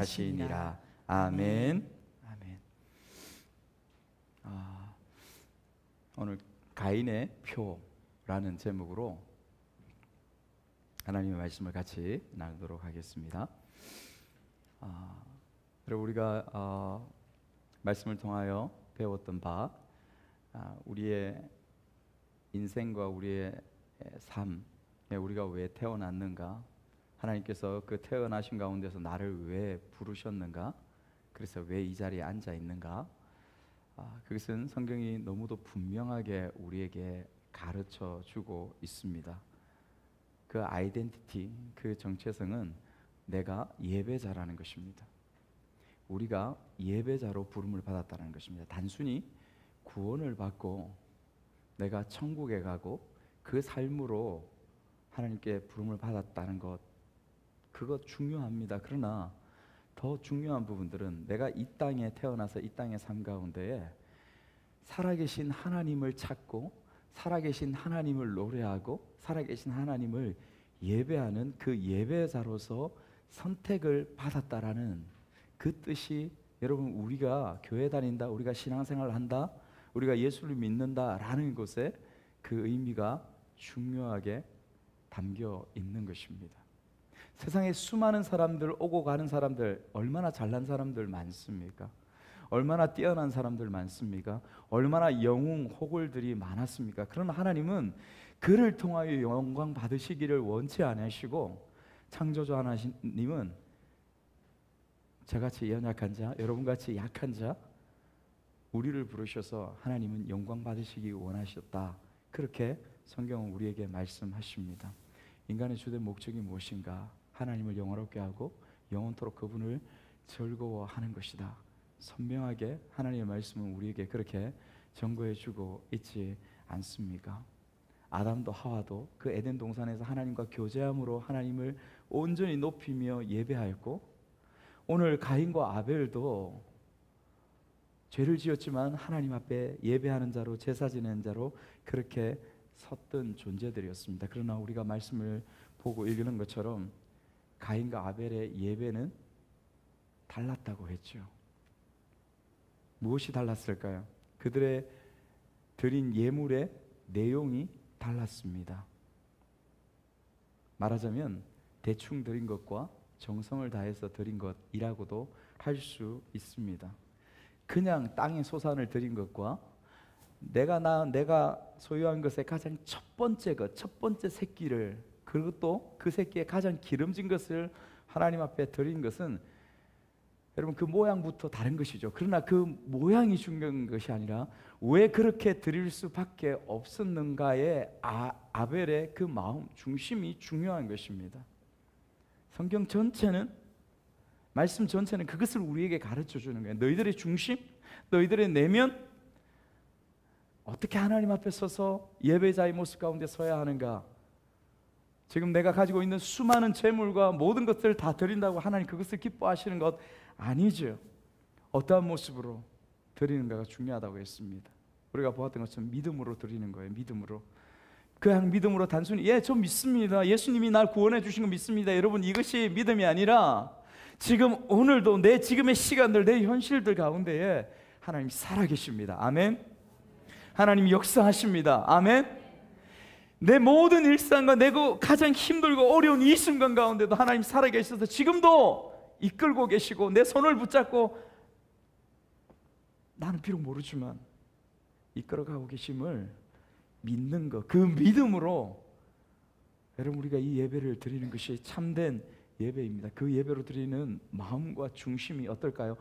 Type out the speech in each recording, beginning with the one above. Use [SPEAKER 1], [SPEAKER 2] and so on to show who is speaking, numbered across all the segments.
[SPEAKER 1] 하시니라. 아멘. 아멘. 오늘 가인의 표라는 제목으로 하나님의 말씀을 같이 나누도록 하겠습니다. 그리고 우리가 말씀을 통하여 배웠던 바, 우리의 인생과 우리의 삶, 우리가 왜 태어났는가, 하나님께서 그 태어나신 가운데서 나를 왜 부르셨는가, 그래서 왜 이 자리에 앉아 있는가, 그것은 성경이 너무도 분명하게 우리에게 가르쳐 주고 있습니다. 그 아이덴티티, 그 정체성은 내가 예배자라는 것입니다. 우리가 예배자로 부름을 받았다는 것입니다. 단순히 구원을 받고 내가 천국에 가고 그 삶으로 하나님께 부름을 받았다는 것, 그것 중요합니다. 그러나 더 중요한 부분들은 내가 이 땅에 태어나서 이 땅의 삶 가운데에 살아계신 하나님을 찾고 살아계신 하나님을 노래하고 살아계신 하나님을 예배하는 그 예배자로서 선택을 받았다라는 그 뜻이, 여러분, 우리가 교회 다닌다, 우리가 신앙생활을 한다, 우리가 예수를 믿는다라는 것에 그 의미가 중요하게 담겨 있는 것입니다. 세상에 수많은 사람들, 오고 가는 사람들, 얼마나 잘난 사람들 많습니까? 얼마나 뛰어난 사람들 많습니까? 얼마나 영웅 호골들이 많았습니까? 그러나 하나님은 그를 통하여 영광 받으시기를 원치 않으시고, 창조주 하나님은 저같이 연약한 자, 여러분같이 약한 자, 우리를 부르셔서 하나님은 영광 받으시기 원하셨다. 그렇게 성경은 우리에게 말씀하십니다. 인간의 주된 목적이 무엇인가? 하나님을 영화롭게 하고 영원토록 그분을 즐거워하는 것이다. 선명하게 하나님의 말씀은 우리에게 그렇게 전거해 주고 있지 않습니까? 아담도 하와도 그 에덴 동산에서 하나님과 교제함으로 하나님을 온전히 높이며 예배하였고, 오늘 가인과 아벨도 죄를 지었지만 하나님 앞에 예배하는 자로, 제사 지내는 자로 그렇게 섰던 존재들이었습니다. 그러나 우리가 말씀을 보고 읽는 것처럼 가인과 아벨의 예배는 달랐다고 했죠. 무엇이 달랐을까요? 그들의 드린 예물의 내용이 달랐습니다. 말하자면 대충 드린 것과 정성을 다해서 드린 것이라고도 할 수 있습니다. 그냥 땅의 소산을 드린 것과 내가 소유한 것의 가장 첫 번째 것, 첫 번째 새끼를, 그것도 그 새끼의 가장 기름진 것을 하나님 앞에 드린 것은, 여러분, 그 모양부터 다른 것이죠. 그러나 그 모양이 중요한 것이 아니라 왜 그렇게 드릴 수밖에 없었는가의 아벨의 그 마음, 중심이 중요한 것입니다. 성경 전체는, 말씀 전체는 그것을 우리에게 가르쳐 주는 거예요. 너희들의 중심, 너희들의 내면, 어떻게 하나님 앞에 서서 예배자의 모습 가운데 서야 하는가? 지금 내가 가지고 있는 수많은 재물과 모든 것들을 다 드린다고 하나님 그것을 기뻐하시는 것 아니죠. 어떠한 모습으로 드리는가가 중요하다고 했습니다. 우리가 보았던 것처럼 믿음으로 드리는 거예요. 믿음으로. 그냥 믿음으로 단순히 저 믿습니다, 예수님이 날 구원해 주신 거 믿습니다, 여러분, 이것이 믿음이 아니라 지금 오늘도 내 지금의 시간들, 내 현실들 가운데에 하나님이 살아계십니다. 아멘. 하나님이 역사하십니다. 아멘. 내 모든 일상과 내 가장 힘들고 어려운 이 순간 가운데도 하나님 살아계셔서 지금도 이끌고 계시고 내 손을 붙잡고, 나는 비록 모르지만 이끌어가고 계심을 믿는 것, 그 믿음으로 여러분, 우리가 이 예배를 드리는 것이 참된 예배입니다. 그 예배로 드리는 마음과 중심이 어떨까요?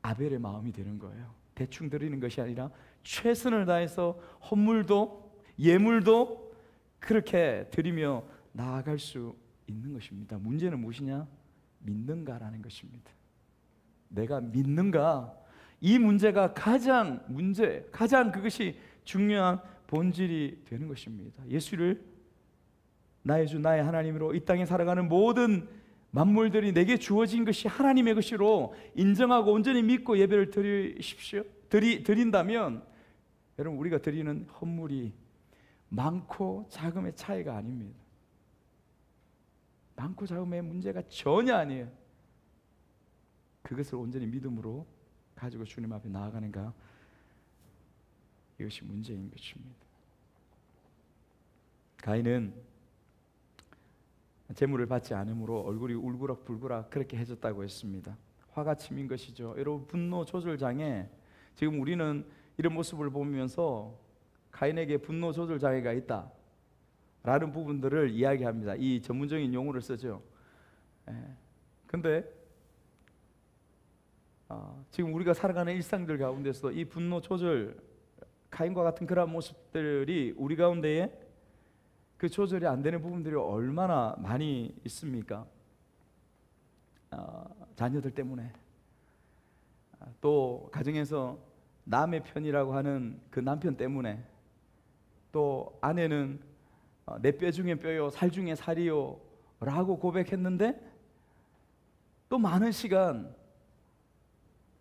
[SPEAKER 1] 아벨의 마음이 되는 거예요. 대충 드리는 것이 아니라 최선을 다해서 헌물도 예물도 그렇게 드리며 나아갈 수 있는 것입니다. 문제는 무엇이냐? 믿는가라는 것입니다. 내가 믿는가? 이 문제가 가장 그것이 중요한 본질이 되는 것입니다. 예수를 나의 주 나의 하나님으로 이 땅에 살아가는 모든 만물들이 내게 주어진 것이 하나님의 것으로 인정하고 온전히 믿고 예배를 드린다면, 여러분, 우리가 드리는 헌물이 많고 작음의 차이가 아닙니다. 많고 작음의 문제가 전혀 아니에요. 그것을 온전히 믿음으로 가지고 주님 앞에 나아가는가? 이것이 문제인 것입니다. 가인은 재물을 받지 않으므로 얼굴이 울그락불그락 그렇게 해졌다고 했습니다. 화가 치민 것이죠. 여러분, 분노 조절 장애, 지금 우리는 이런 모습을 보면서 가인에게 분노 조절 장애가 있다 라는 부분들을 이야기합니다. 이 전문적인 용어를 쓰죠. 근데 지금 우리가 살아가는 일상들 가운데서 이 분노 조절, 가인과 같은 그런 모습들이 우리 가운데에 그 조절이 안 되는 부분들이 얼마나 많이 있습니까? 자녀들 때문에, 또 가정에서 남의 편이라고 하는 그 남편 때문에, 또 아내는 내 뼈 중에 뼈요 살 중에 살이요 라고 고백했는데 또 많은 시간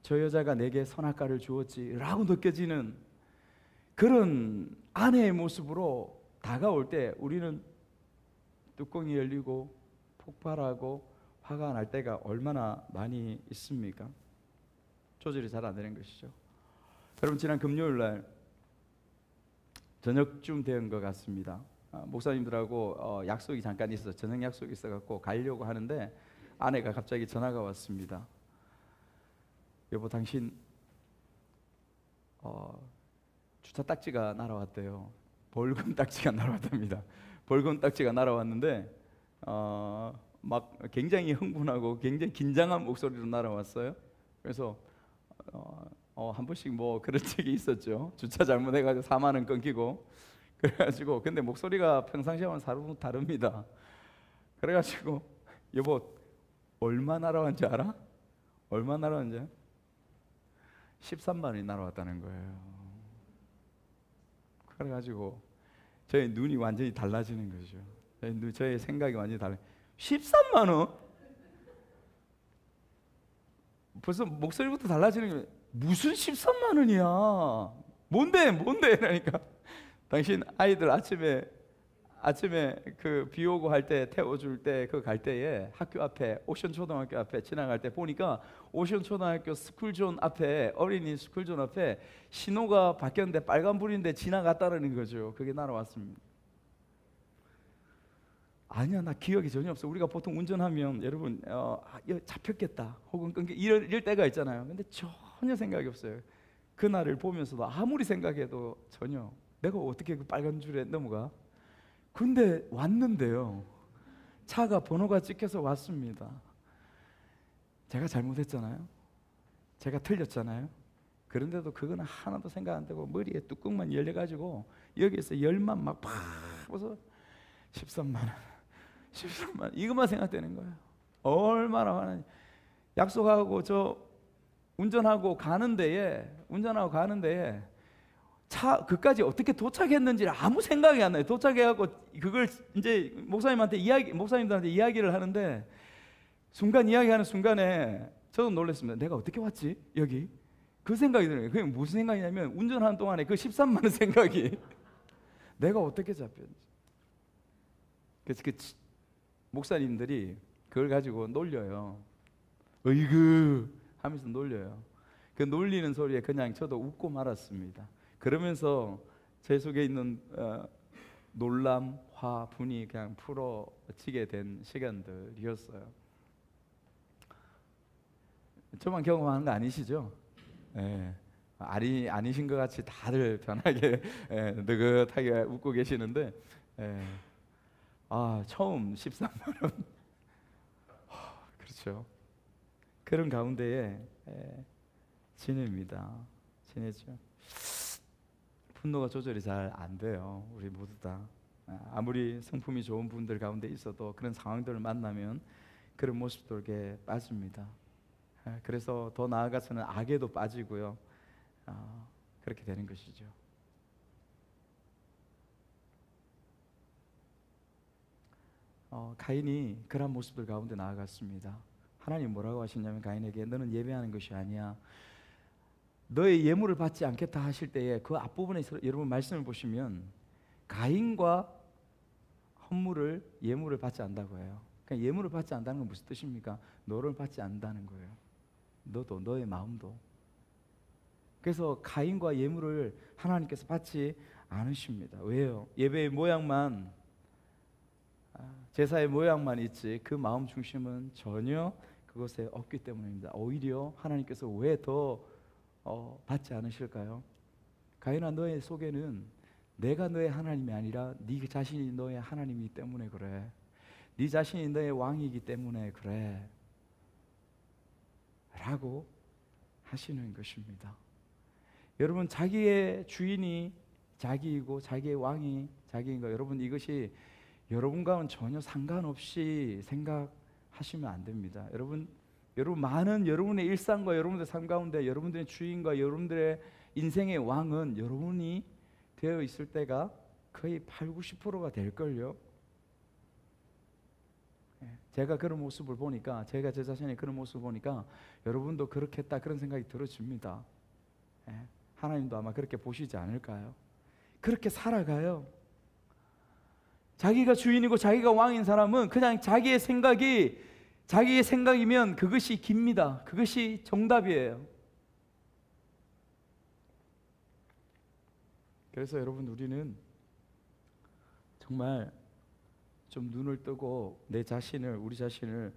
[SPEAKER 1] 저 여자가 내게 선악과를 주었지 라고 느껴지는 그런 아내의 모습으로 다가올 때 우리는 뚜껑이 열리고 폭발하고 화가 날 때가 얼마나 많이 있습니까? 조절이 잘 안 되는 것이죠. 여러분, 지난 금요일 날 저녁쯤 된 것 같습니다. 목사님들하고 약속이 잠깐 있어서 저녁 약속이 있어갖고 가려고 하는데 아내가 갑자기 전화가 왔습니다. 여보, 당신 주차 딱지가 날아왔대요. 벌금 딱지가 날아왔답니다. 벌금 딱지가 날아왔는데 막 굉장히 흥분하고 굉장히 긴장한 목소리로 날아왔어요. 그래서 한 번씩 뭐 그런 적이 있었죠. 주차 잘못해가지고 4만 원 끊기고 그래가지고, 근데 목소리가 평상시와는 다릅니다. 그래가지고 여보, 얼마 날아왔는지 알아? 얼마 날아왔는지? 13만 원이 날아왔다는 거예요. 그래가지고 저의 눈이 완전히 달라지는 거죠. 저의 생각이 완전히 달라. 13만 원? 벌써 목소리부터 달라지는 거예요. 무슨 13만 원이야? 뭔데? 그러니까 당신 아이들 아침에 그 비 오고 할 때 태워줄 때 그 갈 때에 학교 앞에 오션 초등학교 앞에 지나갈 때 보니까 오션 초등학교 스쿨존 앞에, 어린이 스쿨존 앞에 신호가 바뀌었는데 빨간불인데 지나갔다는 거죠. 그게 날아왔습니다. 아니야, 나 기억이 전혀 없어. 우리가 보통 운전하면 여러분 잡혔겠다 혹은 끊기 이럴 때가 있잖아요. 근데 전혀 생각이 없어요. 그날을 보면서도 아무리 생각해도 전혀, 내가 어떻게 그 빨간 줄에 넘어가? 근데 왔는데요, 차가 번호가 찍혀서 왔습니다. 제가 잘못했잖아요. 제가 틀렸잖아요. 그런데도 그거는 하나도 생각 안 되고 머리에 뚜껑만 열려가지고 여기에서 열만 막 팍 벗어 13만 원, 13만 원 이것만 생각되는 거예요. 얼마나 화나니. 약속하고 저 운전하고 가는 데에 차 그까지 어떻게 도착했는지 아무 생각이 안 나요. 도착해갖고 그걸 이제 목사님들한테 이야기를 하는데 이야기하는 순간에 저도 놀랐습니다. 내가 어떻게 왔지 여기? 그 생각이 들어요. 그게 무슨 생각이냐면 운전하는 동안에 그 13만 원 생각이 내가 어떻게 잡혔는지. 그래서 그 목사님들이 그걸 가지고 놀려요. 어이구 하면서 놀려요. 그 놀리는 소리에 그냥 저도 웃고 말았습니다. 그러면서 제 속에 있는 놀람, 화, 분이 그냥 풀어지게 된 시간들이었어요. 저만 경험하는 거 아니시죠? 예. 아니신 것 같이 다들 편하게 느긋하게 웃고 계시는데, 처음 13만 원 그렇죠. 그런 가운데에 지내죠. 분노가 조절이 잘 안 돼요. 우리 모두 다 아무리 성품이 좋은 분들 가운데 있어도 그런 상황들을 만나면 그런 모습들에 빠집니다. 그래서 더 나아가서는 악에도 빠지고요. 그렇게 되는 것이죠. 가인이 그런 모습들 가운데 나아갔습니다. 하나님 뭐라고 하시냐면 가인에게 너는 예배하는 것이 아니야. 너의 예물을 받지 않겠다 하실 때에 그 앞부분에 여러분 말씀을 보시면 가인과 예물을 받지 않는다고 해요. 그러니까 예물을 받지 않는다는 건 무슨 뜻입니까? 너를 받지 않는다는 거예요. 너도, 너의 마음도. 그래서 가인과 예물을 하나님께서 받지 않으십니다. 왜요? 예배의 모양만, 제사의 모양만 있지 그 마음 중심은 전혀 그것에 없기 때문입니다. 오히려 하나님께서 왜 더 받지 않으실까요? 가인아, 너의 속에는 내가 너의 하나님이 아니라 네 자신이 너의 하나님이기 때문에 그래. 네 자신이 너의 왕이기 때문에 그래 라고 하시는 것입니다. 여러분, 자기의 주인이 자기이고 자기의 왕이 자기인 거, 여러분 이것이 여러분과는 전혀 상관없이 생각하시면 안 됩니다. 여러분 많은 여러분의 일상과 여러분의 삶 가운데 여러분들의 주인과 여러분들의 인생의 왕은 여러분이 되어 있을 때가 거의 80~90%가 될걸요. 제가 그런 모습을 보니까, 제가 제 자신의 그런 모습을 보니까 여러분도 그렇겠다 그런 생각이 들어집니다. 하나님도 아마 그렇게 보시지 않을까요? 그렇게 살아가요. 자기가 주인이고 자기가 왕인 사람은 그냥 자기의 생각이면 그것이 깁니다. 그것이 정답이에요. 그래서 여러분, 우리는 정말 좀 눈을 뜨고 우리 자신을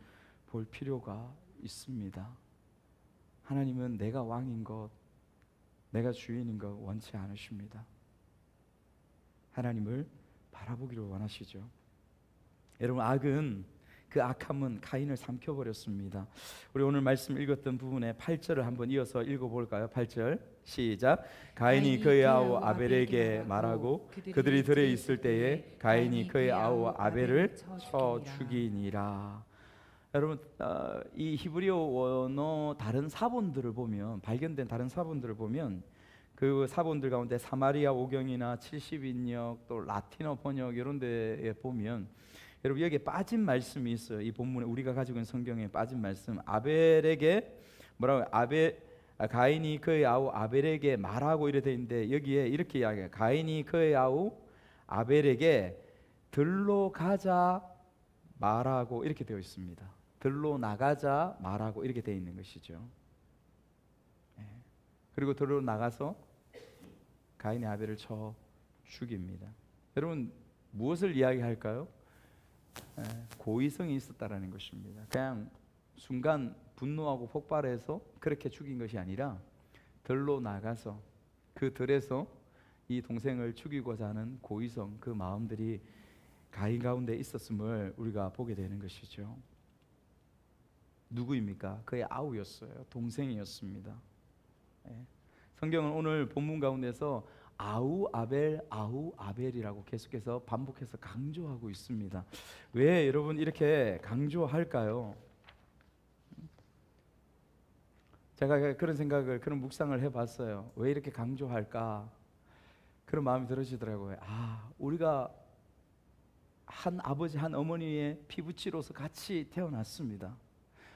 [SPEAKER 1] 볼 필요가 있습니다. 하나님은 내가 왕인 것, 내가 주인인 것 원치 않으십니다. 하나님을 바라보기를 원하시죠. 여러분, 그 악함은 가인을 삼켜버렸습니다. 우리 오늘 말씀 읽었던 부분에 8절을 한번 이어서 읽어볼까요? 8절 시작. 가인이 그의 아우 아벨에게 말하고 그들이 들에 있을 때에 가인이 그의 아우 아벨을 쳐 죽이니라. 여러분, 이 히브리어 원어 다른 사본들을 보면, 발견된 다른 사본들을 보면 그 사본들 가운데 사마리아 오경이나 70인역 또 라틴어 번역 이런 데에 보면 여러분 여기에 빠진 말씀이 있어요. 이 본문에 우리가 가지고 있는 성경에 빠진 말씀, 아벨에게 뭐라고, 가인이 그의 아우 아벨에게 말하고 이래 돼 있는데 여기에 이렇게 이야기해요. 가인이 그의 아우 아벨에게 들로 가자 말하고 이렇게 되어 있습니다. 들로 나가자 말하고 이렇게 되어 있는 것이죠. 그리고 들로 나가서 가인의 아벨을 쳐 죽입니다. 여러분, 무엇을 이야기할까요? 고의성이 있었다라는 것입니다. 그냥 순간 분노하고 폭발해서 그렇게 죽인 것이 아니라 들로 나가서 그 들에서 이 동생을 죽이고자 하는 고의성, 그 마음들이 가인 가운데 있었음을 우리가 보게 되는 것이죠. 누구입니까? 그의 아우였어요. 동생이었습니다. 성경은 오늘 본문 가운데서 아우 아벨이라고 계속해서 반복해서 강조하고 있습니다. 왜 여러분 이렇게 강조할까요? 제가 그런 묵상을 해봤어요. 왜 이렇게 강조할까? 그런 마음이 들어지더라고요. 우리가 한 아버지 한 어머니의 피부치로서 같이 태어났습니다.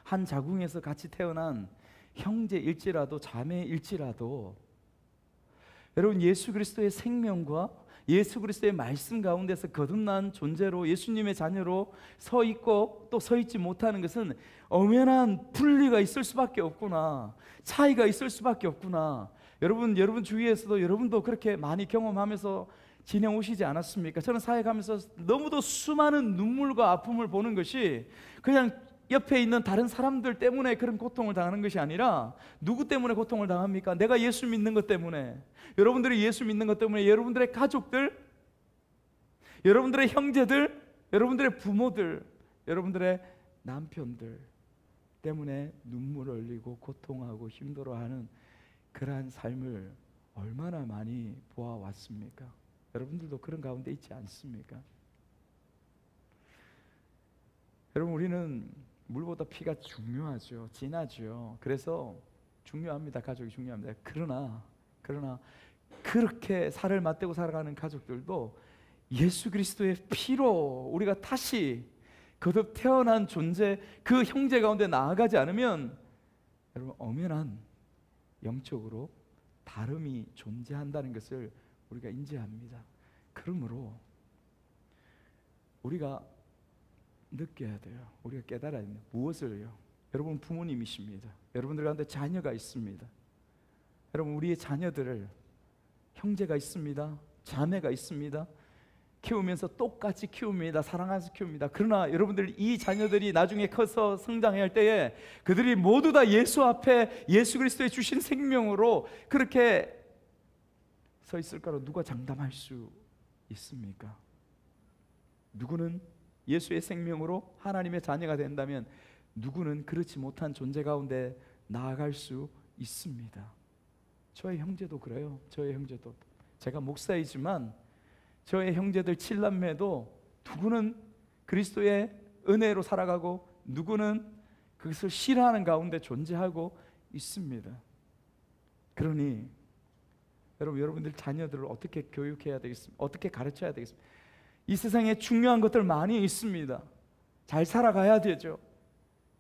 [SPEAKER 1] 한 자궁에서 같이 태어난 형제일지라도 자매일지라도 여러분, 예수 그리스도의 생명과 예수 그리스도의 말씀 가운데서 거듭난 존재로 예수님의 자녀로 서 있고 또 서 있지 못하는 것은 엄연한 분리가 있을 수밖에 없구나, 차이가 있을 수밖에 없구나. 여러분 주위에서도 여러분도 그렇게 많이 경험하면서 지내오시지 않았습니까? 저는 사역하면서 너무도 수많은 눈물과 아픔을 보는 것이 그냥 옆에 있는 다른 사람들 때문에 그런 고통을 당하는 것이 아니라 누구 때문에 고통을 당합니까? 내가 예수 믿는 것 때문에, 여러분들이 예수 믿는 것 때문에 여러분들의 가족들, 여러분들의 형제들, 여러분들의 부모들, 여러분들의 남편들 때문에 눈물을 흘리고 고통하고 힘들어하는 그러한 삶을 얼마나 많이 보아왔습니까? 여러분들도 그런 가운데 있지 않습니까? 여러분, 우리는 물보다 피가 중요하죠. 진하죠. 그래서 중요합니다. 가족이 중요합니다. 그러나 그렇게 살을 맞대고 살아가는 가족들도 예수 그리스도의 피로 우리가 다시 거듭 태어난 존재, 그 형제 가운데 나아가지 않으면 여러분 엄연한 영적으로 다름이 존재한다는 것을 우리가 인지합니다. 그러므로 우리가 느껴야 돼요. 우리가 깨달아야 됩니다. 무엇을요? 여러분 부모님이십니다. 여러분들 가운데 자녀가 있습니다. 여러분 우리의 자녀들을 형제가 있습니다. 자매가 있습니다. 키우면서 똑같이 키웁니다. 사랑하면서 키웁니다. 그러나 여러분들 이 자녀들이 나중에 커서 성장해야 할 때에 그들이 모두 다 예수 앞에 예수 그리스도의 주신 생명으로 그렇게 서 있을까로 누가 장담할 수 있습니까? 누구는 예수의 생명으로 하나님의 자녀가 된다면 누구는 그렇지 못한 존재 가운데 나아갈 수 있습니다. 저의 형제도 그래요. 저의 형제도 제가 목사이지만 저의 형제들 7남매도 누구는 그리스도의 은혜로 살아가고 누구는 그것을 싫어하는 가운데 존재하고 있습니다. 그러니 여러분들 자녀들을 어떻게 교육해야 되겠습니까? 어떻게 가르쳐야 되겠습니까? 이 세상에 중요한 것들 많이 있습니다. 잘 살아가야 되죠.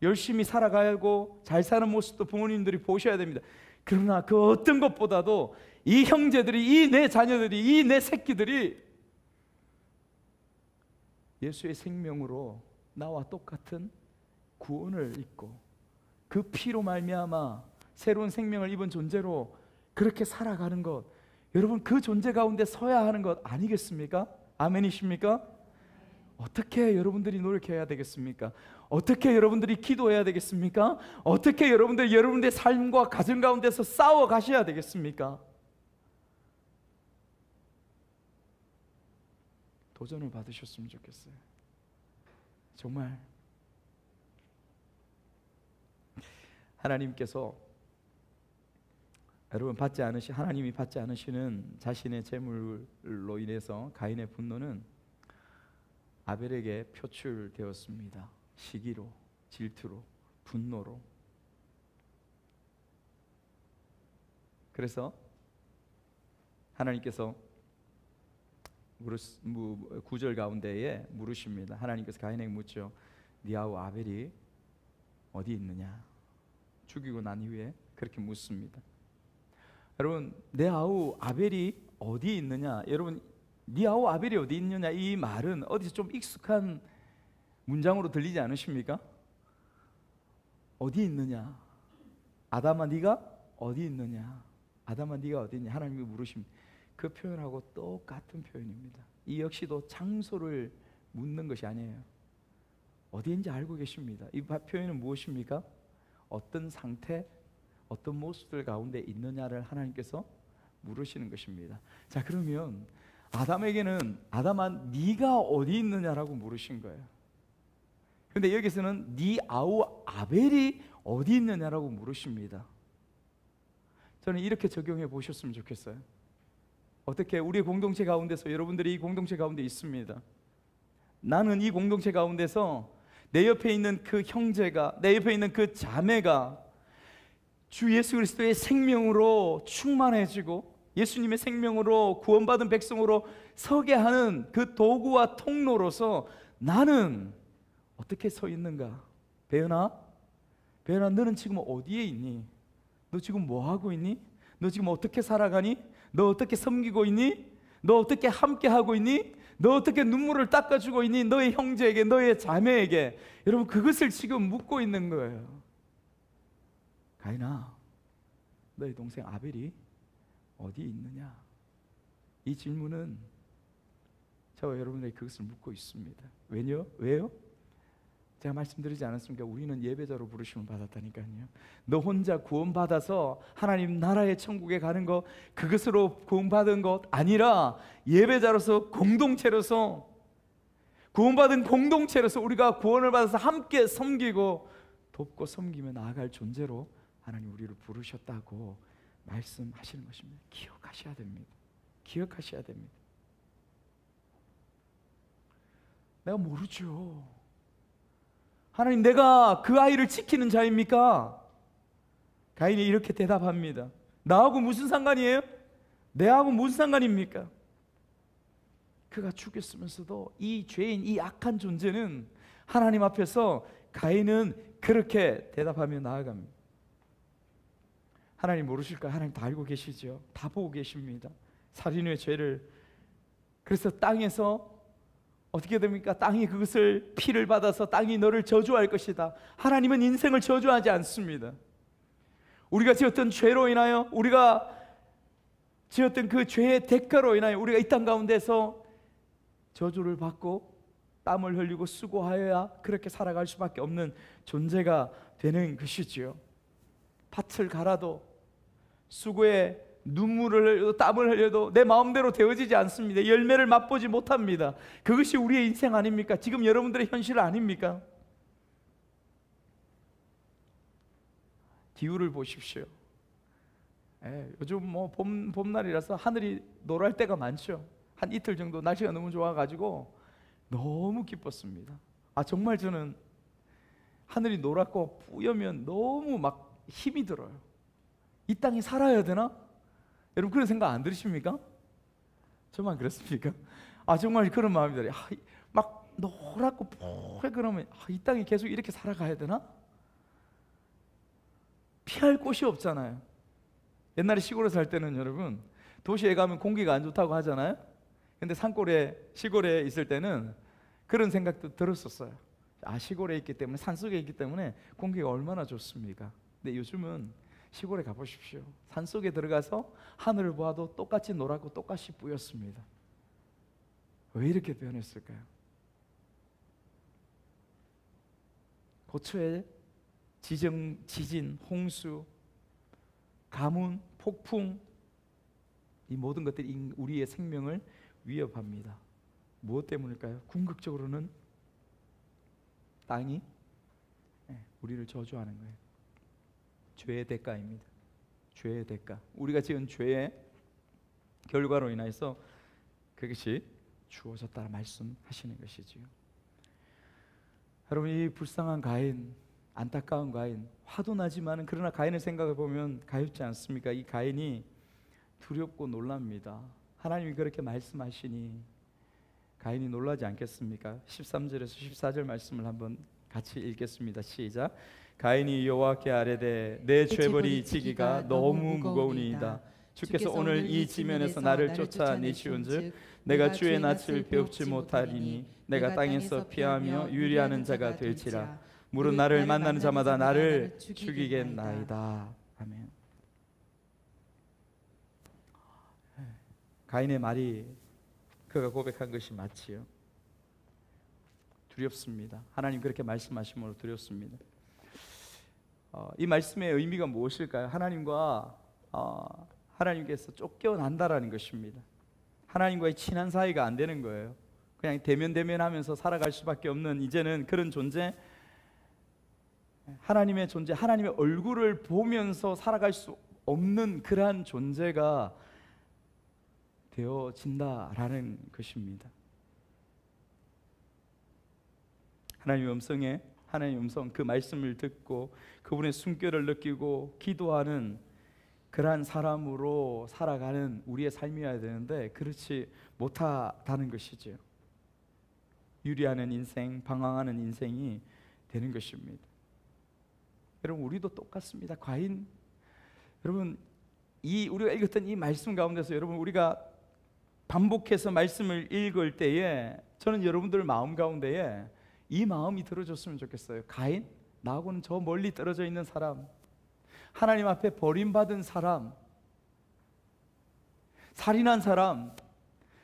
[SPEAKER 1] 열심히 살아가고 잘 사는 모습도 부모님들이 보셔야 됩니다. 그러나 그 어떤 것보다도 이 형제들이, 이 내 자녀들이, 이 내 새끼들이 예수의 생명으로 나와 똑같은 구원을 입고 그 피로 말미암아 새로운 생명을 입은 존재로 그렇게 살아가는 것, 여러분 그 존재 가운데 서야 하는 것 아니겠습니까? 아멘이십니까? 어떻게 여러분들이 노력해야 되겠습니까? 어떻게 여러분들이 기도해야 되겠습니까? 어떻게 여러분들의 삶과 가정 가운데서 싸워 가셔야 되겠습니까? 도전을 받으셨으면 좋겠어요. 정말 하나님께서 하나님이 받지 않으시는 자신의 재물로 인해서 가인의 분노는 아벨에게 표출되었습니다. 시기로, 질투로, 분노로. 그래서 하나님께서 9절 가운데에 물으십니다. 하나님께서 가인에게 묻죠. 네 아우 아벨이 어디 있느냐? 죽이고 난 이후에 그렇게 묻습니다. 여러분, 내 아우 아벨이 어디 있느냐? 여러분, 네 아우 아벨이 어디 있느냐? 이 말은 어디서 좀 익숙한 문장으로 들리지 않으십니까? 어디 있느냐? 아담아 네가 어디 있느냐? 아담아 네가 어디 있냐? 하나님이 물으십니다. 그 표현하고 똑같은 표현입니다. 이 역시도 장소를 묻는 것이 아니에요. 어디인지 알고 계십니다. 이 표현은 무엇입니까? 어떤 상태, 어떤 모습들 가운데 있느냐를 하나님께서 물으시는 것입니다. 자, 그러면 아담에게는 아담아 네가 어디 있느냐라고 물으신 거예요. 그런데 여기서는 네 아우 아벨이 어디 있느냐라고 물으십니다. 저는 이렇게 적용해 보셨으면 좋겠어요. 어떻게 우리 공동체 가운데서 여러분들이 이 공동체 가운데 있습니다. 나는 이 공동체 가운데서 내 옆에 있는 그 형제가, 내 옆에 있는 그 자매가 주 예수 그리스도의 생명으로 충만해지고 예수님의 생명으로 구원받은 백성으로 서게 하는 그 도구와 통로로서 나는 어떻게 서 있는가? 배은아, 너는 지금 어디에 있니? 너 지금 뭐 하고 있니? 너 지금 어떻게 살아가니? 너 어떻게 섬기고 있니? 너 어떻게 함께 하고 있니? 너 어떻게 눈물을 닦아주고 있니? 너의 형제에게, 너의 자매에게. 여러분, 그것을 지금 묻고 있는 거예요. 가인아, 너의 동생 아벨이 어디 있느냐? 이 질문은 저와 여러분에게 그것을 묻고 있습니다. 왜요? 제가 말씀드리지 않았습니까? 우리는 예배자로 부르심을 받았다니까요. 너 혼자 구원받아서 하나님 나라의 천국에 가는 것, 그것으로 구원받은 것 아니라 예배자로서, 공동체로서, 구원받은 공동체로서 우리가 구원을 받아서 함께 섬기고 돕고 섬기며 나아갈 존재로 하나님 우리를 부르셨다고 말씀하시는 것입니다. 기억하셔야 됩니다. 기억하셔야 됩니다. 내가 모르죠. 하나님, 내가 그 아이를 지키는 자입니까? 가인이 이렇게 대답합니다. 나하고 무슨 상관이에요? 내하고 무슨 상관입니까? 그가 죽였으면서도 이 죄인, 이 악한 존재는 하나님 앞에서 가인은 그렇게 대답하며 나아갑니다. 하나님 모르실까요? 하나님 다 알고 계시죠. 다 보고 계십니다. 살인의 죄를. 그래서 땅에서 어떻게 됩니까? 땅이 그것을 피를 받아서 땅이 너를 저주할 것이다. 하나님은 인생을 저주하지 않습니다. 우리가 지었던 죄로 인하여, 우리가 지었던 그 죄의 대가로 인하여 우리가 이 땅 가운데서 저주를 받고 땀을 흘리고 수고하여야 그렇게 살아갈 수밖에 없는 존재가 되는 것이지요. 밭을 갈아도 수고에 눈물을 흘려도 땀을 흘려도 내 마음대로 되어지지 않습니다. 열매를 맛보지 못합니다. 그것이 우리의 인생 아닙니까? 지금 여러분들의 현실 아닙니까? 기후를 보십시오. 요즘 뭐 봄날이라서 하늘이 노랄 때가 많죠. 한 이틀 정도 날씨가 너무 좋아가지고 너무 기뻤습니다. 정말 저는 하늘이 노랗고 뿌여면 너무 막 힘이 들어요. 이 땅이 살아야 되나? 여러분 그런 생각 안 들으십니까? 저만 그렇습니까? 정말 그런 마음이 들어요. 막 노랗고 뽀해 그러면 이 땅이 계속 이렇게 살아가야 되나? 피할 곳이 없잖아요. 옛날에 시골에 살 때는 여러분 도시에 가면 공기가 안 좋다고 하잖아요. 근데 산골에 시골에 있을 때는 그런 생각도 들었었어요. 시골에 있기 때문에, 산속에 있기 때문에 공기가 얼마나 좋습니까? 근데 요즘은 시골에 가보십시오. 산속에 들어가서 하늘을 보아도 똑같이 노랗고 똑같이 뿌였습니다. 왜 이렇게 변했을까요? 고초에 지진, 홍수, 가뭄, 폭풍, 이 모든 것들이 우리의 생명을 위협합니다. 무엇 때문일까요? 궁극적으로는 땅이 우리를 저주하는 거예요. 죄의 대가입니다. 죄의 대가. 우리가 지은 죄의 결과로 인해서 그것이 주어졌다 말씀하시는 것이지요. 여러분, 이 불쌍한 가인, 안타까운 가인, 화도 나지만 그러나 가인의 생각을 보면 가엾지 않습니까? 이 가인이 두렵고 놀랍니다. 하나님이 그렇게 말씀하시니 가인이 놀라지 않겠습니까? 13절에서 14절 말씀을 한번 같이 읽겠습니다. 시작. 가인이 여호와께 아뢰되 내 죄벌이 지기가 너무 무거우니이다. 주께서 오늘 이 지면에서 나를 쫓아내시온즉 내가 주의 낯을 배웁지 못하리니 내가 땅에서 피하며 유리하는 자가 될지라. 물은 나를 만나는 자마다 나를 죽이겠나이다. 아멘. 가인의 말이 그가 고백한 것이 맞지요. 두렵습니다. 하나님 그렇게 말씀하심으로 두렵습니다. 이 말씀의 의미가 무엇일까요? 하나님께서 쫓겨난다라는 것입니다. 하나님과의 친한 사이가 안 되는 거예요. 그냥 대면하면서 살아갈 수밖에 없는, 이제는 그런 존재, 하나님의 존재, 하나님의 얼굴을 보면서 살아갈 수 없는 그러한 존재가 되어진다라는 것입니다. 하나님의 음성, 그 말씀을 듣고 그분의 숨결을 느끼고 기도하는 그러한 사람으로 살아가는 우리의 삶이어야 되는데 그렇지 못하다는 것이죠. 유리하는 인생, 방황하는 인생이 되는 것입니다. 여러분, 우리도 똑같습니다. 과인, 여러분, 우리가 읽었던 이 말씀 가운데서 여러분, 우리가 반복해서 말씀을 읽을 때에 저는 여러분들 마음 가운데에 이 마음이 들어줬으면 좋겠어요. 가인, 나하고는 저 멀리 떨어져 있는 사람, 하나님 앞에 버림받은 사람, 살인한 사람,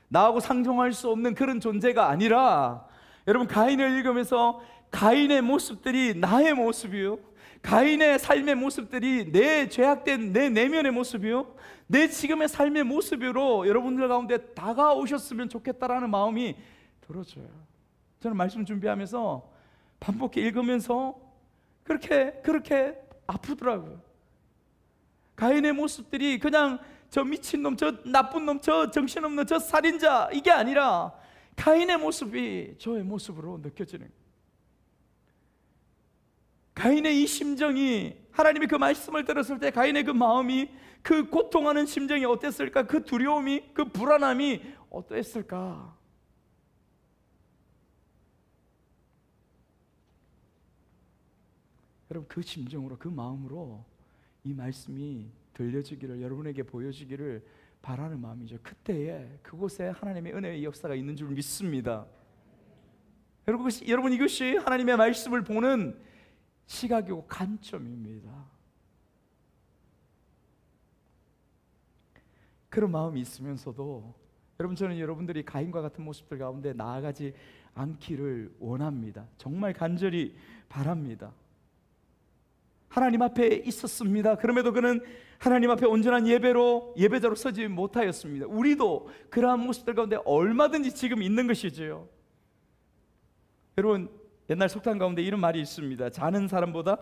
[SPEAKER 1] 나하고 상종할 수 없는 그런 존재가 아니라, 여러분, 가인을 읽으면서 가인의 모습들이 나의 모습이요, 가인의 삶의 모습들이 내 죄악된 내 내면의 모습이요, 내 지금의 삶의 모습으로 여러분들 가운데 다가오셨으면 좋겠다라는 마음이 들어져요. 저는 말씀 준비하면서 반복해 읽으면서 그렇게 아프더라고요. 가인의 모습들이 그냥 저 미친놈, 저 나쁜 놈, 저 정신없는 저 살인자, 이게 아니라 가인의 모습이 저의 모습으로 느껴지는 거예요. 가인의 이 심정이, 하나님이 그 말씀을 들었을 때 가인의 그 마음이, 그 고통하는 심정이 어땠을까? 그 두려움이, 그 불안함이 어땠을까? 여러분, 그 심정으로, 그 마음으로 이 말씀이 들려지기를, 여러분에게 보여지기를 바라는 마음이죠. 그때에 그곳에 하나님의 은혜의 역사가 있는 줄 믿습니다. 여러분 이것이 하나님의 말씀을 보는 시각이고 관점입니다. 그런 마음이 있으면서도 여러분, 저는 여러분들이 가인과 같은 모습들 가운데 나아가지 않기를 원합니다. 정말 간절히 바랍니다. 하나님 앞에 있었습니다. 그럼에도 그는 하나님 앞에 온전한 예배자로 서지 못하였습니다. 우리도 그러한 모습들 가운데 얼마든지 지금 있는 것이지요. 여러분, 옛날 속담 가운데 이런 말이 있습니다. 자는 사람보다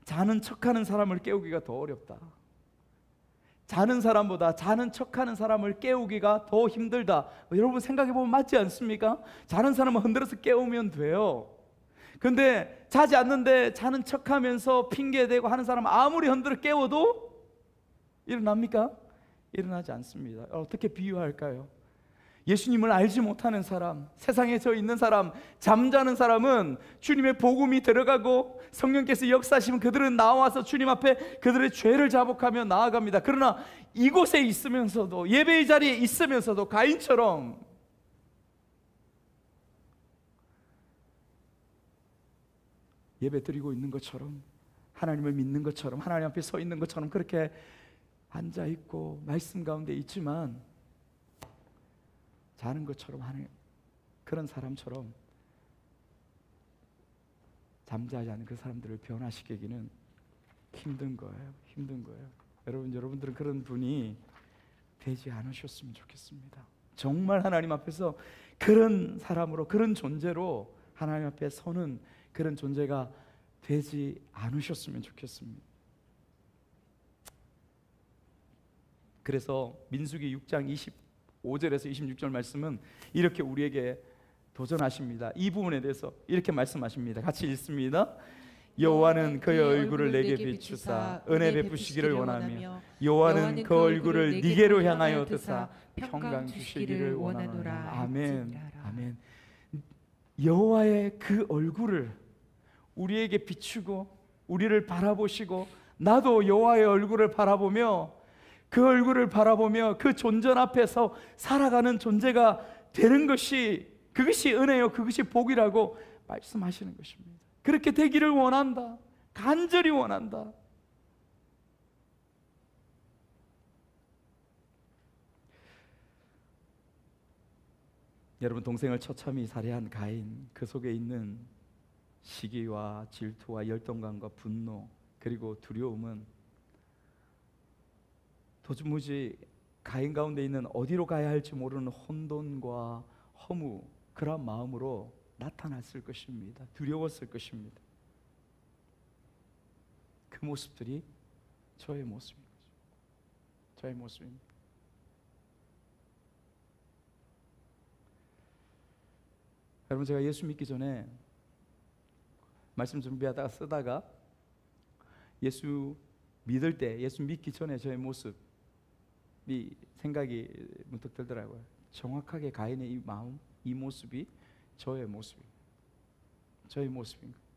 [SPEAKER 1] 자는 척하는 사람을 깨우기가 더 어렵다. 자는 사람보다 자는 척하는 사람을 깨우기가 더 힘들다. 여러분 생각해 보면 맞지 않습니까? 자는 사람은 흔들어서 깨우면 돼요. 근데 자지 않는데 자는 척하면서 핑계대고 하는 사람 아무리 흔들어 깨워도 일어납니까? 일어나지 않습니다. 어떻게 비유할까요? 예수님을 알지 못하는 사람, 세상에 저 있는 사람, 잠자는 사람은 주님의 복음이 들어가고 성령께서 역사하시면 그들은 나와서 주님 앞에 그들의 죄를 자복하며 나아갑니다. 그러나 이곳에 있으면서도, 예배의 자리에 있으면서도 가인처럼 예배 드리고 있는 것처럼, 하나님을 믿는 것처럼, 하나님 앞에 서 있는 것처럼 그렇게 앉아있고 말씀 가운데 있지만 자는 것처럼 하는 그런 사람처럼 잠자지 않는 그 사람들을 변화시키기는 힘든 거예요. 힘든 거예요. 여러분들은 그런 분이 되지 않으셨으면 좋겠습니다. 정말 하나님 앞에서 그런 사람으로, 그런 존재로 하나님 앞에 서는 그런 존재가 되지 않으셨으면 좋겠습니다. 그래서 민수기 6장 25절에서 26절 말씀은 이렇게 우리에게 도전하십니다. 이 부분에 대해서 이렇게 말씀하십니다. 같이 읽습니다. 여호와는 그의 얼굴을 내게 비추사 은혜 베푸시기를 원하며 여호와는 그 얼굴을 네게로 향하여 드사 평강 주시기를 원하노라. 아멘. 아멘. 여호와의 그 얼굴을 우리에게 비추고 우리를 바라보시고, 나도 여호와의 얼굴을 바라보며 그 얼굴을 바라보며 그 존전 앞에서 살아가는 존재가 되는 것이, 그것이 은혜요, 그것이 복이라고 말씀하시는 것입니다. 그렇게 되기를 원한다. 간절히 원한다. 여러분, 동생을 처참히 살해한 가인, 그 속에 있는 시기와 질투와 열등감과 분노 그리고 두려움은 도무지 가인 가운데 있는 어디로 가야 할지 모르는 혼돈과 허무, 그런 마음으로 나타났을 것입니다. 두려웠을 것입니다. 그 모습들이 저의 모습입니다. 저의 모습입니다. 여러분, 제가 예수 믿기 전에 말씀 준비하다가 쓰다가 예수 믿을 때, 예수 믿기 전에 저의 모습이 생각이 문득 들더라고요. 정확하게 가인의 이 마음, 이 모습이 저의 모습입니다. 저의 모습인 거예요.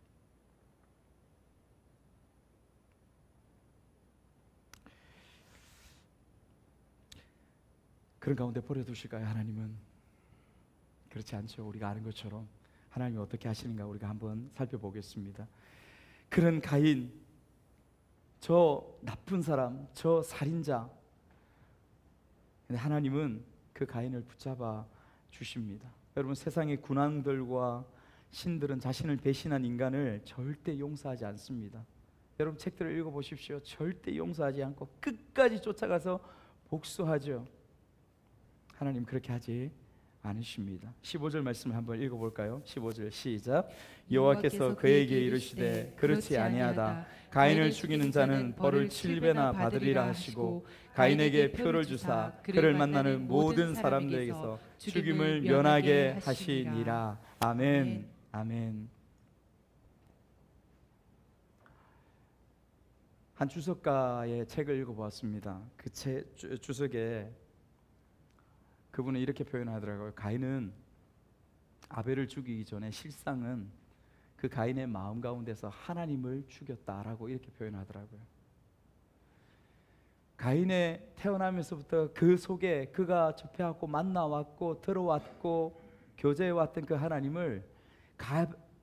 [SPEAKER 1] 그런 가운데 버려두실까요? 하나님은 그렇지 않죠. 우리가 아는 것처럼 하나님이 어떻게 하시는가 우리가 한번 살펴보겠습니다. 그런 가인, 저 나쁜 사람, 저 살인자, 근데 하나님은 그 가인을 붙잡아 주십니다. 여러분, 세상의 군왕들과 신들은 자신을 배신한 인간을 절대 용서하지 않습니다. 여러분, 책들을 읽어보십시오. 절대 용서하지 않고 끝까지 쫓아가서 복수하죠. 하나님 그렇게 하지 않으십니다. 15절 말씀을 한번 읽어볼까요? 15절 시작. 여호와께서 그에게 이르시되 그렇지 아니하다. 가인을 죽이는 자는 벌을 7배나 받으리라 하시고 가인에게 표를 주사 그를 만나는 모든 사람들에게서 죽임을 면하게 하시니라. 아멘. 아멘. 한 주석가의 책을 읽어보았습니다. 그 주석에 그분은 이렇게 표현하더라고요. 가인은 아벨을 죽이기 전에 실상은 그 가인의 마음 가운데서 하나님을 죽였다라고 이렇게 표현하더라고요. 가인의 태어나면서부터 그 속에 그가 접해왔고 만나왔고 들어왔고 교제해왔던 그 하나님을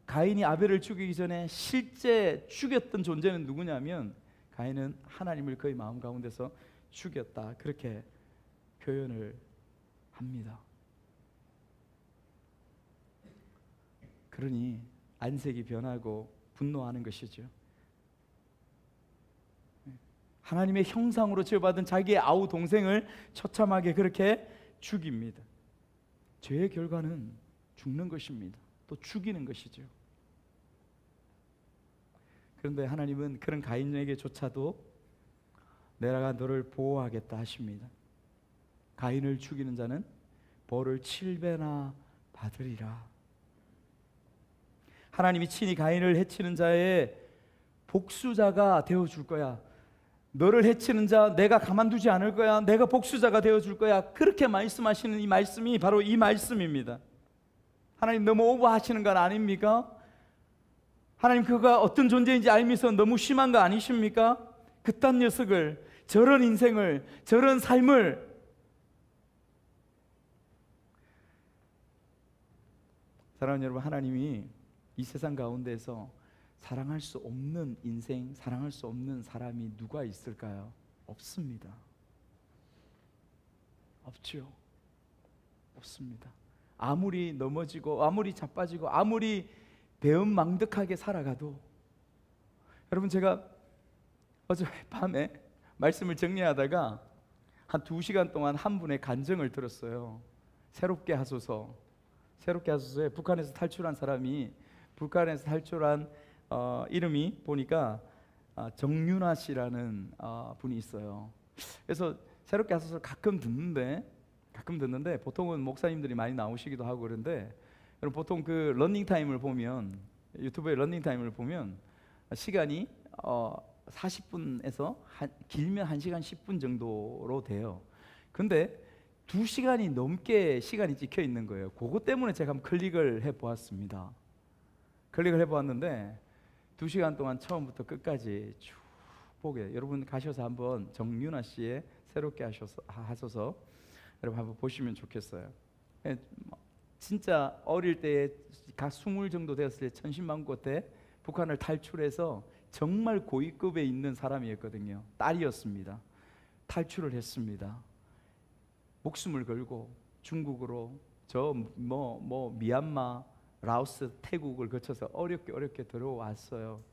[SPEAKER 1] 가인이 아벨을 죽이기 전에 실제 죽였던 존재는 누구냐면 가인은 하나님을 그의 마음 가운데서 죽였다, 그렇게 표현을 합니다. 그러니 안색이 변하고 분노하는 것이죠. 하나님의 형상으로 지어받은 자기의 아우 동생을 처참하게 그렇게 죽입니다. 죄의 결과는 죽는 것입니다. 또 죽이는 것이죠. 그런데 하나님은 그런 가인에게조차도 내가 너를 보호하겠다 하십니다. 가인을 죽이는 자는 벌을 7배나 받으리라. 하나님이 친히 가인을 해치는 자의 복수자가 되어줄 거야. 너를 해치는 자 내가 가만두지 않을 거야. 내가 복수자가 되어줄 거야. 그렇게 말씀하시는 이 말씀이 바로 이 말씀입니다. 하나님 너무 오버하시는 건 아닙니까? 하나님 그가 어떤 존재인지 알면서 너무 심한 거 아니십니까? 그딴 녀석을, 저런 인생을, 저런 삶을. 사랑하는 여러분, 하나님이 이 세상 가운데서 사랑할 수 없는 인생, 사랑할 수 없는 사람이 누가 있을까요? 없습니다. 없죠. 없습니다. 아무리 넘어지고 아무리 자빠지고 아무리 배은망덕하게 살아가도, 여러분 제가 어제 밤에 말씀을 정리하다가 한 2시간 동안 한 분의 간증을 들었어요. 새롭게 하소서. 새롭게 하소서에 북한에서 탈출한 사람이, 북한에서 탈출한 이름이 보니까 정윤아 씨라는 분이 있어요. 그래서 새롭게 하소서를 가끔 듣는데 보통은 목사님들이 많이 나오시기도 하고 그런데, 여러분 보통 그 러닝타임을 보면, 유튜브의 러닝타임을 보면 시간이 40분에서 길면 1시간 10분 정도로 돼요. 근데 2시간이 넘게 시간이 찍혀 있는 거예요. 그것 때문에 제가 한번 클릭을 해보았습니다. 클릭을 해보았는데 2시간 동안 처음부터 끝까지 쭉 보게, 여러분 가셔서 한번 정윤아 씨의 새롭게 하소서 여러분 한번 보시면 좋겠어요. 진짜 어릴 때에 각 20 정도 되었을 때, 천신만고 때 북한을 탈출해서 정말 고위급에 있는 사람이었거든요. 딸이었습니다. 탈출을 했습니다. 목숨을 걸고 중국으로 미얀마, 라오스, 태국을 거쳐서 어렵게 들어왔어요.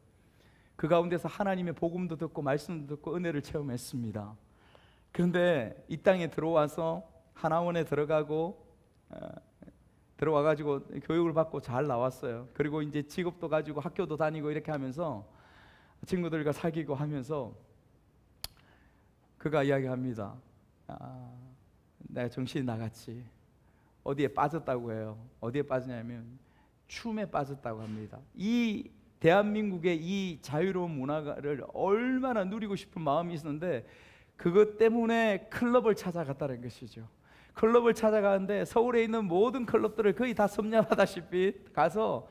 [SPEAKER 1] 그 가운데서 하나님의 복음도 듣고 말씀도 듣고 은혜를 체험했습니다. 그런데 이 땅에 들어와서 하나원에 들어와가지고 교육을 받고 잘 나왔어요. 그리고 이제 직업도 가지고 학교도 다니고 이렇게 하면서 친구들과 사귀고 하면서 그가 이야기합니다. 내가 정신이 나갔지. 어디에 빠졌다고 해요. 어디에 빠지냐면 춤에 빠졌다고 합니다. 이 대한민국의 이 자유로운 문화를 얼마나 누리고 싶은 마음이 있었는데, 그것 때문에 클럽을 찾아갔다는 것이죠. 클럽을 찾아가는데 서울에 있는 모든 클럽들을 거의 다 섭렵하다시피 가서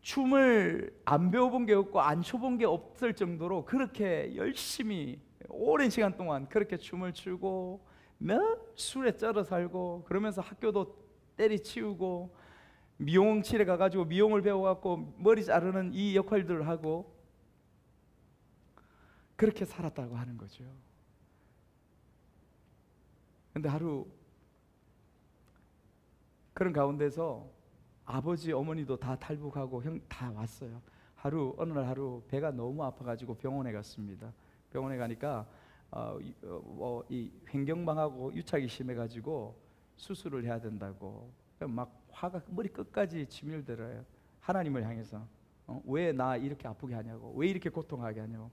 [SPEAKER 1] 춤을 안 배워본 게 없고 안 춰본 게 없을 정도로 그렇게 열심히 오랜 시간 동안 그렇게 춤을 추고 술에 쩔어 살고, 그러면서 학교도 때리치우고 미용실에 가가지고 미용을 배워갖고 머리 자르는 이 역할들을 하고 그렇게 살았다고 하는 거죠. 근데 하루 그런 가운데서 아버지, 어머니도 다 탈북하고 다 왔어요. 어느 날 하루 배가 너무 아파가지고 병원에 갔습니다. 병원에 가니까 이 횡경방하고 유착이 심해가지고 수술을 해야 된다고 막 화가 머리 끝까지 치밀더래요. 하나님을 향해서 왜 나 이렇게 아프게 하냐고, 왜 이렇게 고통하게 하냐고.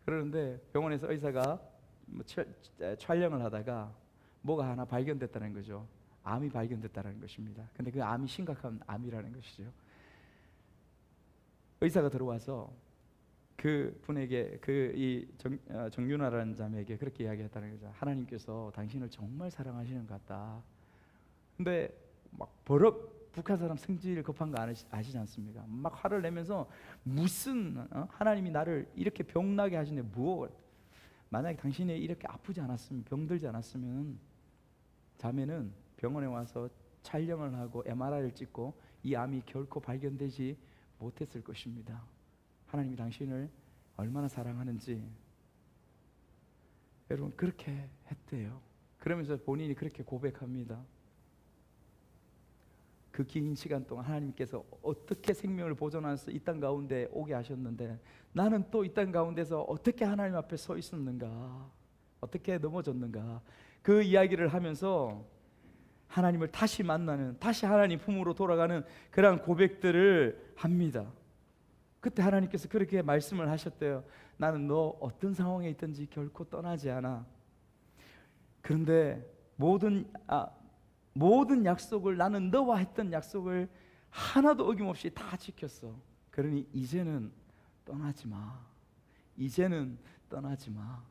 [SPEAKER 1] 그러는데 병원에서 의사가 촬영을 하다가 뭐가 하나 발견됐다는 거죠. 암이 발견됐다는 것입니다. 근데 그 암이 심각한 암이라는 것이죠. 의사가 들어와서 그 분에게, 정윤아라는 자매에게 그렇게 이야기했다는 거죠. 하나님께서 당신을 정말 사랑하시는 것 같다. 근데 막 버럭 북한 사람 성질 급한 거 아시지 않습니까? 막 화를 내면서 무슨 하나님이 나를 이렇게 병나게 하시는데 만약에 당신이 이렇게 아프지 않았으면, 병들지 않았으면 자매는 병원에 와서 촬영을 하고 MRI를 찍고 이 암이 결코 발견되지 못했을 것입니다. 하나님이 당신을 얼마나 사랑하는지 여러분 그렇게 했대요. 그러면서 본인이 그렇게 고백합니다. 그 긴 시간 동안 하나님께서 어떻게 생명을 보존하면서 이 땅 가운데 오게 하셨는데 나는 또 이 땅 가운데서 어떻게 하나님 앞에 서 있었는가, 어떻게 넘어졌는가, 그 이야기를 하면서 하나님을 다시 만나는, 다시 하나님 품으로 돌아가는 그런 고백들을 합니다. 그때 하나님께서 그렇게 말씀을 하셨대요. 나는 너 어떤 상황에 있든지 결코 떠나지 않아. 그런데 모든 약속을, 나는 너와 했던 약속을 하나도 어김없이 다 지켰어. 그러니 이제는 떠나지 마. 이제는 떠나지 마.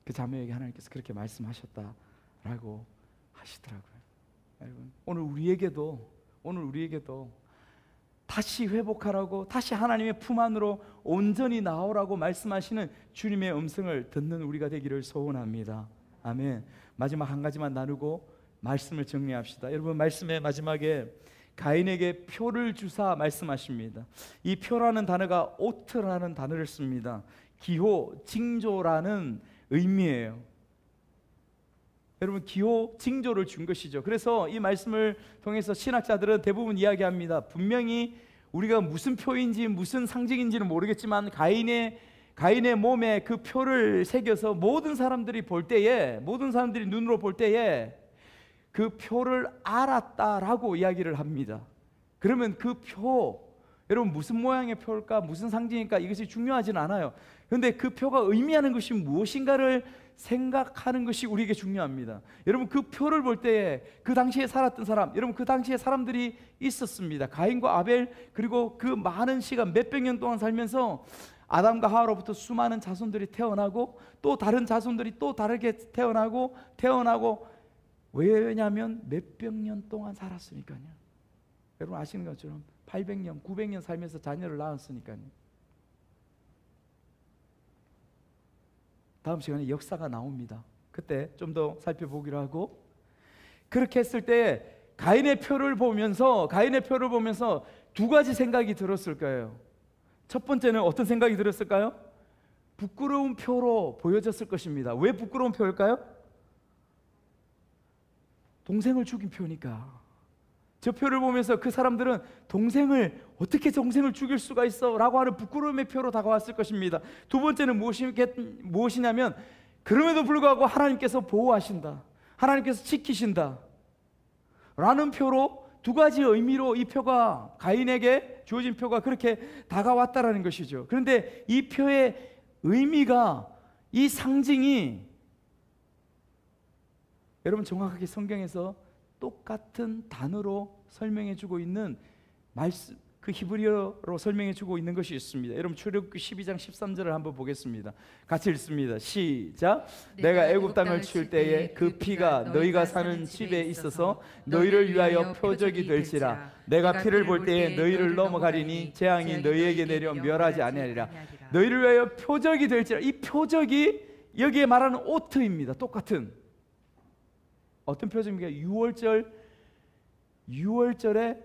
[SPEAKER 1] 그 자매에게 하나님께서 그렇게 말씀하셨다라고 하시더라고요. 여러분, 오늘 우리에게도 다시 회복하라고, 다시 하나님의 품 안으로 온전히 나오라고 말씀하시는 주님의 음성을 듣는 우리가 되기를 소원합니다. 아멘. 마지막 한 가지만 나누고 말씀을 정리합시다. 여러분, 말씀의 마지막에 가인에게 표를 주사 말씀하십니다. 이 표라는 단어가 오트라는 단어를 씁니다. 기호, 징조라는 의미예요. 여러분, 기호, 징조를 준 것이죠. 그래서 이 말씀을 통해서 신학자들은 대부분 이야기합니다. 분명히 우리가 무슨 표인지 무슨 상징인지는 모르겠지만 가인의 몸에 그 표를 새겨서 모든 사람들이 눈으로 볼 때에 그 표를 알았다라고 이야기를 합니다. 그러면 그 표, 여러분 무슨 모양의 표일까, 무슨 상징일까, 이것이 중요하진 않아요. 그런데 그 표가 의미하는 것이 무엇인가를 생각하는 것이 우리에게 중요합니다. 여러분, 그 표를 볼 때에 그 당시에 살았던 사람, 여러분 그 당시에 사람들이 있었습니다. 가인과 아벨, 그리고 그 많은 시간, 몇백 년 동안 살면서 아담과 하와로부터 수많은 자손들이 태어나고 또 다른 자손들이 또 다르게 태어나고 왜냐하면 몇백 년 동안 살았으니까요. 여러분 아시는 것처럼 800년, 900년 살면서 자녀를 낳았으니까요. 다음 시간에 역사가 나옵니다. 그때 좀 더 살펴보기로 하고, 그렇게 했을 때 가인의 표를 보면서 두 가지 생각이 들었을 거예요. 첫 번째는 어떤 생각이 들었을까요? 부끄러운 표로 보여졌을 것입니다. 왜 부끄러운 표일까요? 동생을 죽인 표니까. 저 표를 보면서 그 사람들은 어떻게 동생을 죽일 수가 있어? 라고 하는 부끄러움의 표로 다가왔을 것입니다. 두 번째는 무엇이냐면, 그럼에도 불구하고 하나님께서 보호하신다, 하나님께서 지키신다 라는 표로, 두 가지 의미로 이 표가, 가인에게 주어진 표가 그렇게 다가왔다라는 것이죠. 그런데 이 표의 의미가, 이 상징이 여러분 정확하게 성경에서 똑같은 단어로 설명해주고 있는 말씀, 그 히브리어로 설명해주고 있는 것이 있습니다. 여러분 출애굽기 12장 13절을 한번 보겠습니다. 같이 읽습니다. 시작. 내가 애굽 땅을 칠 때에 그 피가 너희가 사는 집에 있어서 너희를 위하여 표적이 될지라. 내가 피를 볼 때에 너희를 넘어가리니 재앙이 너희에게 내려 멸하지 아니하리라. 너희를 위하여 표적이 될지라. 이 표적이 여기에 말하는 오트입니다. 똑같은 어떤 표적입니까? 6월절에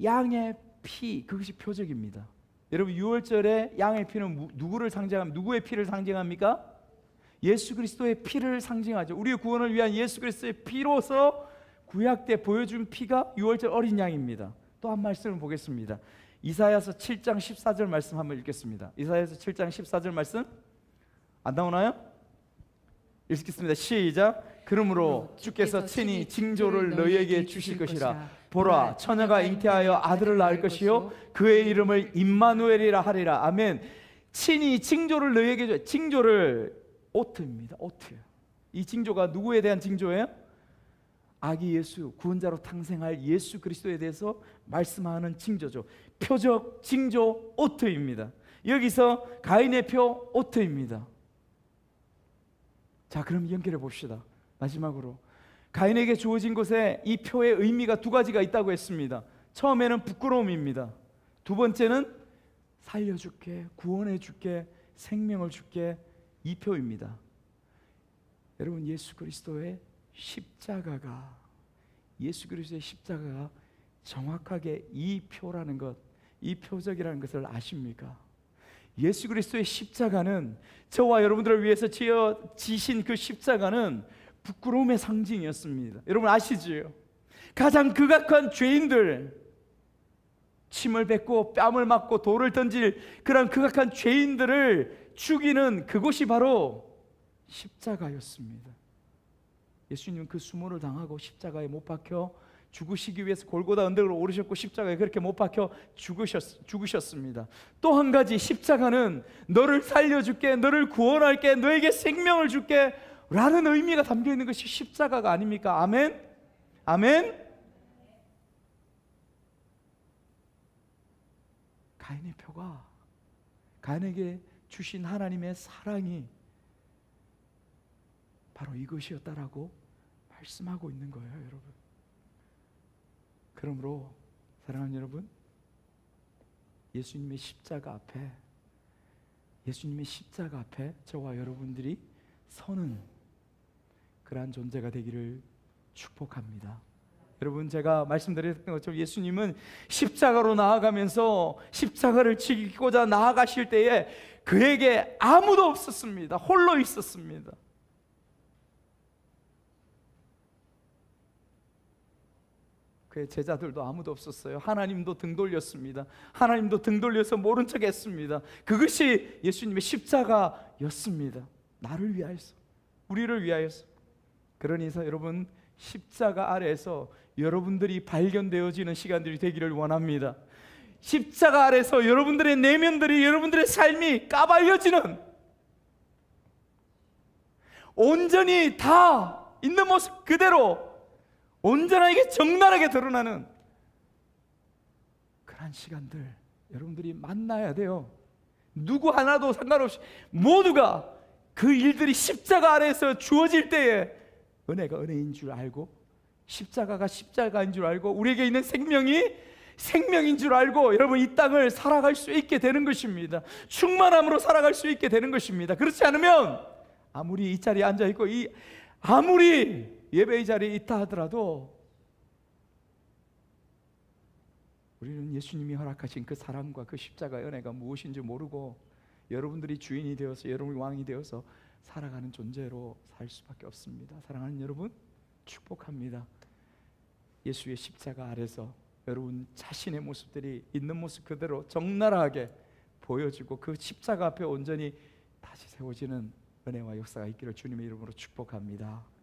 [SPEAKER 1] 양의 피, 그것이 표적입니다. 여러분, 6월절에 양의 피는 누구를 상징합니까? 누구의 피를 상징합니까? 예수 그리스도의 피를 상징하죠. 우리의 구원을 위한 예수 그리스도의 피로서 구약 때 보여준 피가 6월절 어린 양입니다. 또 한 말씀을 보겠습니다. 이사야서 7장 14절 말씀 한번 읽겠습니다. 이사야서 7장 14절 말씀 안 나오나요? 읽겠습니다. 시작. 그러므로 주께서 친히 징조를 너희에게 주실 것이라. 보라, 처녀가 잉태하여 아들을 낳을 것이요 그의 이름을 임마누엘이라 하리라. 아멘. 친히 징조를 너희에게 줘. 징조를 오트입니다. 오트. 이 징조가 누구에 대한 징조예요? 아기 예수, 구원자로 탄생할 예수 그리스도에 대해서 말씀하는 징조죠. 표적, 징조, 오트입니다. 여기서 가인의 표 오트입니다. 자, 그럼 연결해 봅시다. 마지막으로 가인에게 주어진 것에 이 표의 의미가 두 가지가 있다고 했습니다. 처음에는 부끄러움입니다. 두 번째는 살려줄게, 구원해줄게, 생명을 줄게, 이 표입니다. 여러분, 예수 그리스도의 십자가가 정확하게 이 표라는 것, 이 표적이라는 것을 아십니까? 예수 그리스도의 십자가는, 저와 여러분들을 위해서 지신 그 십자가는 부끄러움의 상징이었습니다. 여러분 아시지요? 가장 극악한 죄인들, 침을 뱉고 뺨을 맞고 돌을 던질 그런 극악한 죄인들을 죽이는 그곳이 바로 십자가였습니다. 예수님은 그 수모를 당하고 십자가에 못 박혀 죽으시기 위해서 골고다 언덕으로 오르셨고 십자가에 그렇게 못 박혀 죽으셨습니다. 또 한 가지, 십자가는 너를 살려줄게, 너를 구원할게, 너에게 생명을 줄게 라는 의미가 담겨 있는 것이 십자가가 아닙니까? 아멘? 아멘? 가인의 표가, 가인에게 주신 하나님의 사랑이 바로 이것이었다라고 말씀하고 있는 거예요, 여러분. 그러므로 사랑하는 여러분, 예수님의 십자가 앞에 저와 여러분들이 서는 그러한 존재가 되기를 축복합니다. 여러분, 제가 말씀드렸던 것처럼 예수님은 십자가로 나아가면서 십자가를 지키고자 나아가실 때에 그에게 아무도 없었습니다. 홀로 있었습니다. 그의 제자들도 아무도 없었어요. 하나님도 등 돌렸습니다. 하나님도 등 돌려서 모른 척 했습니다. 그것이 예수님의 십자가였습니다. 나를 위하여서, 우리를 위하여서. 그러니서 여러분, 십자가 아래에서 여러분들이 발견되어지는 시간들이 되기를 원합니다. 십자가 아래에서 여러분들의 내면들이, 여러분들의 삶이 까발려지는, 온전히 다 있는 모습 그대로 온전하게 적나라하게 드러나는 그런 시간들 여러분들이 만나야 돼요. 누구 하나도 상관없이 모두가 그 일들이 십자가 아래에서 주어질 때에 은혜가 은혜인 줄 알고, 십자가가 십자가인 줄 알고, 우리에게 있는 생명이 생명인 줄 알고 여러분 이 땅을 살아갈 수 있게 되는 것입니다. 충만함으로 살아갈 수 있게 되는 것입니다. 그렇지 않으면 아무리 이 자리에 앉아있고 아무리 예배의 자리에 있다 하더라도 우리는 예수님이 허락하신 그 사랑과 그 십자가의 은혜가 무엇인지 모르고 여러분들이 주인이 되어서, 여러분이 왕이 되어서 살아가는 존재로 살 수밖에 없습니다. 사랑하는 여러분, 축복합니다. 예수의 십자가 아래서 여러분 자신의 모습들이 있는 모습 그대로 적나라하게 보여지고 그 십자가 앞에 온전히 다시 세워지는 은혜와 역사가 있기를 주님의 이름으로 축복합니다.